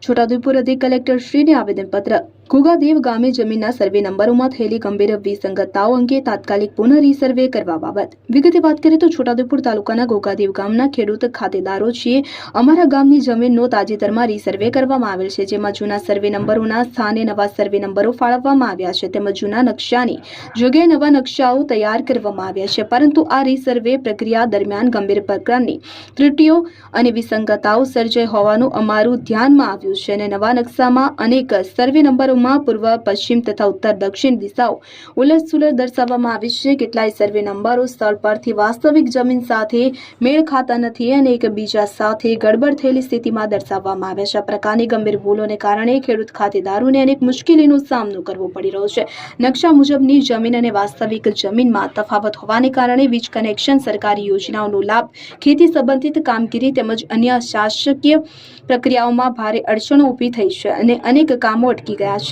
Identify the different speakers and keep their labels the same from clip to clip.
Speaker 1: છોટાઉદેપુર અધિક કલેક્ટર શ્રીને આવેદનપત્ર। ઘોઘાદેવ ગામે જમીનના સર્વે નંબરોમાં થયેલી ગંભીર વિસંગતતાઓ અંગે તાત્કાલિક પુનઃ રીસર્વે કરવા બાબત વિગતે વાત કરીએ તો છોટાઉદેપુર તાલુકાના ઘોઘાદેવ ગામના ખેડૂત ખાતેદારો છીએ। અમારા ગામની જમીનનો તાજેતરમાં રીસર્વે કરવામાં આવેલ છે, જેમાં જૂના સર્વે નંબરોના સ્થાને નવા સર્વે નંબરો ફાળવવામાં આવ્યા છે, તેમજ જૂના નકશાની જગ્યાએ નવા નકશાઓ તૈયાર કરવામાં આવ્યા છે, પરંતુ આ રીસર્વે પ્રક્રિયા દરમિયાન ગંભીર પ્રકારની ત્રુટીઓ અને વિસંગતતાઓ સર્જાઈ હોવાનું અમારું ધ્યાનમાં આવ્યું છે અને નવા નકશામાં અનેક સર્વે નંબરોમાં પૂર્વ, પશ્ચિમ તથા ઉત્તર દક્ષિણ દિશાઓ ઉલટસુલટ દર્શાવવામાં આવી છે। કેટલાય સર્વે નંબરો સ્થળ પરથી વાસ્તવિક જમીન સાથે મેળ ખાતા નથી અને એકબીજા સાથે ગડબડ થયેલી સ્થિતિમાં દર્શાવવામાં આવ્યા છે। આ પ્રકારની ગંભીર ભૂલોને કારણે ખેડૂત ખાતેદારોને અનેક મુશ્કેલીનો સામનો કરવો પડી રહ્યો છે। નકશા મુજબની જમીન અને વાસ્તવિક જમીનમાં તફાવત હોવાને કારણે વીજ કનેક્શન, સરકારી યોજનાઓનો લાભ, ખેતી સંબંધિત કામગીરી તેમજ અન્ય શાસકીય પ્રક્રિયાઓમાં ભારે અડચણો ઊભી થઈ છે અને અનેક કામો અટકી ગયા છે।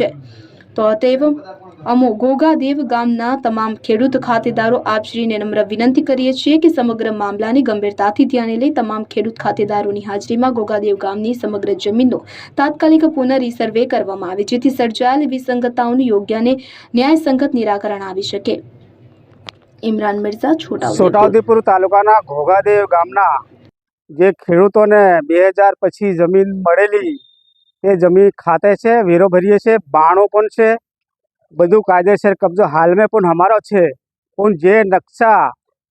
Speaker 1: તો અતએવ અમો ઘોઘાદેવ ગામના તમામ ખેડૂત ખાતેદારો આપશ્રીને નમ્ર વિનંતી કરીએ છીએ કે સમગ્ર મામલાની ગંભીરતાથી ધ્યાને લઈ તમામ ખેડૂત ખાતેદારોની હાજરીમાં ઘોઘાદેવ ગામની સમગ્ર જમીનનો તાત્કાલિક પુનઃ રીસર્વે કરવામાં આવે, જેથી સર્જાયેલ વિસંગતતાઓનું યોગ્ય અને ન્યાયસંગત નિરાકરણ આવી શકે। ઇમરાન મિર્ઝા,
Speaker 2: છોટાઉદેપુર તાલુકાના ઘોઘાદેવ ગામના જે ખેડૂતોને 2000 પછી જમીન મળેલી એ જમીન ખાતે છે, વેરો ભરીએ છે, બાણો પણ છે, બધું કાયદેસર કબજો હાલ में પણ हमारो છે। પણ જે નકશા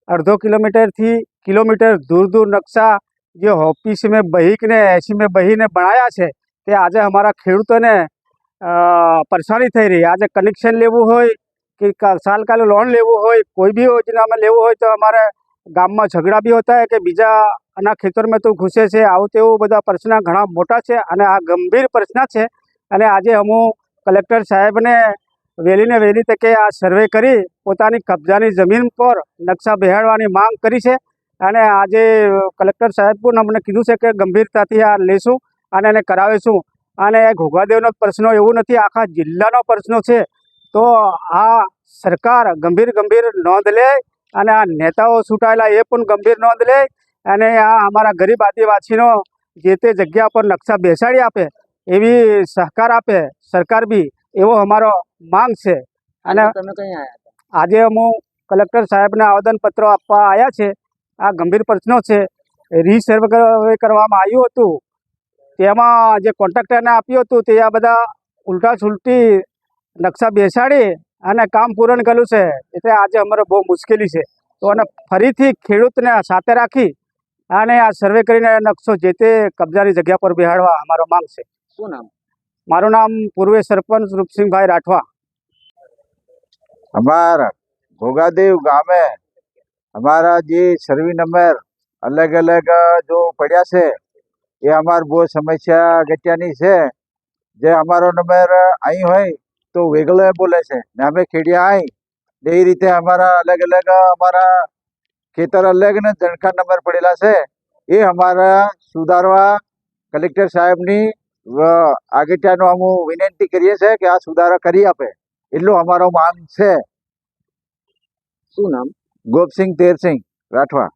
Speaker 2: અડધો કિલોમીટરથી કિલોમીટર દૂર દૂર નકશા જે ઓફિસ में બહીને એસી में બહીને બનાવ્યા છે તે આજે અમારા ખેડૂતોને પરેશાની થઈ રહી। આજે કનેક્શન લેવું હોય कि साल का लोन लेवो हो, कोई भी योजना में लेवो हो तो हमारे गाम में झगड़ा भी होता है कि बीजा अना खेतर में तो घुसे से आવું તેવું બધા પ્રશ્ન ઘણા મોટા છે અને આ ગંભીર પ્રશ્ન છે અને આજે હું કલેક્ટર સાહેબને વહેલી ને વહેલી તકે આ સર્વે કરી પોતાની કબજાની જમીન પર નકશા બેહાડવાની માંગ કરી છે અને આજે કલેક્ટર સાહેબ પણ અમને કીધું છે કે ગંભીરતાથી આ લેશું અને એને કરાવીશું। અને ઘોઘાદેવનો પ્રશ્ન એવું નથી, આખા જિલ્લાનો પ્રશ્ન છે। તો આ સરકાર ગંભીર નોંધ લે અને આ નેતાઓ છૂટાયેલા એ પણ ગંભીર નોંધ લે અને આ અમારા ગરીબ આદિવાસીનો જે તે જગ્યા પર નકશા બેસાડી આપે એવી સહકાર આપે સરકાર બી, એવો અમારો માંગ છે। અને આજે હું કલેક્ટર સાહેબને આવેદનપત્ર આપવા આવ્યા છે। આ ગંભીર પ્રશ્નો છે। રીસર્વે કરવામાં આવ્યું હતું તેમાં જે કોન્ટ્રાક્ટરને આપ્યું હતું તે આ બધા ઉલટા સુલટી નકશા બેસાડી અને કામ પૂર્ણ કર્યું છે, એટલે આજે અમારે બહુ મુશ્કેલી છે। તો અને ફરીથી ખેડૂતને સાથે રાખી અને આ સર્વે કરીને નકશો જે તે કબજાની જગ્યા પર બેહાડવા અમારો માંગ છે।
Speaker 3: શું નામ?
Speaker 2: મારું નામ પૂર્વ સરપંચ રૂપસિંહભાઈ રાઠવા।
Speaker 4: हमारा घोघादेव गाँव में हमारा जी सर्वे नंबर अलग अलग जो पड़ा से ये हमार बहुत समस्या गटियानी से। जे हमारो नंबर आई हो तो वेगलो बोले से ने हमें खेड़िया आई ए रीते हमारा अलग अलग हमारा खेतर अलग ने जनका नंबर पड़ेला से ये हमारा सुधारवा कलेक्टर साहेब नी आगेटानो हम विनंती करिए छे कि आ सुधारा करी आपे એટલો અમારો માંગ છે।
Speaker 3: શું નામ?
Speaker 4: ગોપસિંહ તેરસિંહ રાઠવા।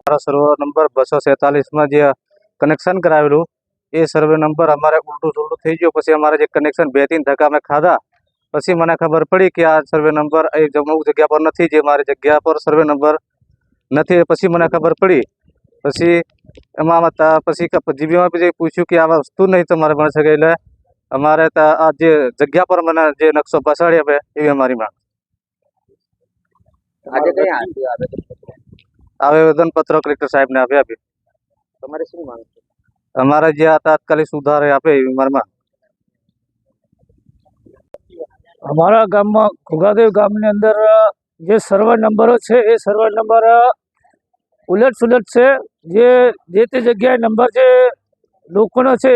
Speaker 5: મારો સર્વે નંબર 247 જે કનેક્શન કરાવેલું એ સર્વે નંબર અમારે ઉલટું સુલટું થઈ ગયો। પછી અમારે જે કનેક્શન 2-3 ધક્કા અમે ખાધા પછી મને ખબર પડી કે આ સર્વે નંબર એ અમુક જગ્યા પર નથી, જે મારી જગ્યા પર સર્વે નંબર નથી। પછી મને ખબર પડી, પછી એમાં પછી જીબીમાં બી પૂછ્યું કે આ વસ્તુ નહીં તમારે મળી શકે, એટલે અમારે આ જે જગ્યા પર મને જે નકશો બેસાડી આપે એવી અમારી માંગ।
Speaker 3: આજે કઈ
Speaker 5: આવેદનપત્ર કલેક્ટર સાહેબને આપ્યા।
Speaker 3: તમારે શું માંગ છે?
Speaker 5: અમારે જે આ તાત્કાલિક સુધારે આપે એવી મારી માંગ।
Speaker 6: हमारा गाम में घोघादेव गाम ने अंदर जे सर्वे नंबरो है ये सर्वे नंबर उलट सुलट से जे ते जगह नंबर जे लोकोनो छे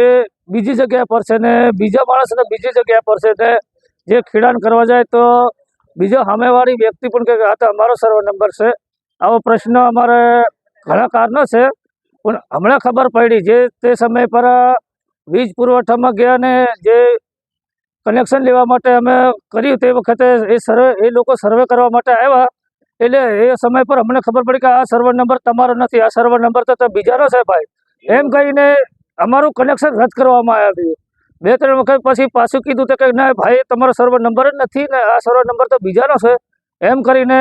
Speaker 6: बीजी जगह पर छे ने बीजा माणस ने बीजी जगह पर छे ते जे खेडाण करवा जाए तो बीजो सामेवाड़ी व्यक्ति पण कहे के अमारो सर्वे नंबर छे। आवो प्रश्न अमारे घणा कारण छे पण हमणे खबर पड़ी जे ते समय पर वीज पुरवठा में गया ने जे कनेक्शन लेवा माटे अमे कर्युं ते वखते ए लोको सर्वे करवा माटे आव्या એટલે એ સમય પર અમને ખબર પડી કે આ સર્વર નંબર તમારો નથી, આ સર્વર નંબર તો બીજાનો છે ભાઈ, એમ કહીને અમારું કનેક્શન રદ કરવામાં આવ્યું. 2-3 વખત પછી પાછું કીધું તો કે ના ભાઈ તમારો સર્વર નંબર જ નથી ને આ સર્વર નંબર તો બીજાનો છે એમ કરીને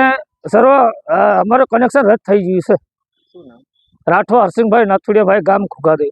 Speaker 6: અમારું કનેક્શન રદ થઈ ગયું છે.
Speaker 3: શું નામ?
Speaker 6: રાઠવા હરસિંહભાઈ નાથુડિયાભાઈ ગામ ઘોઘાદેવ.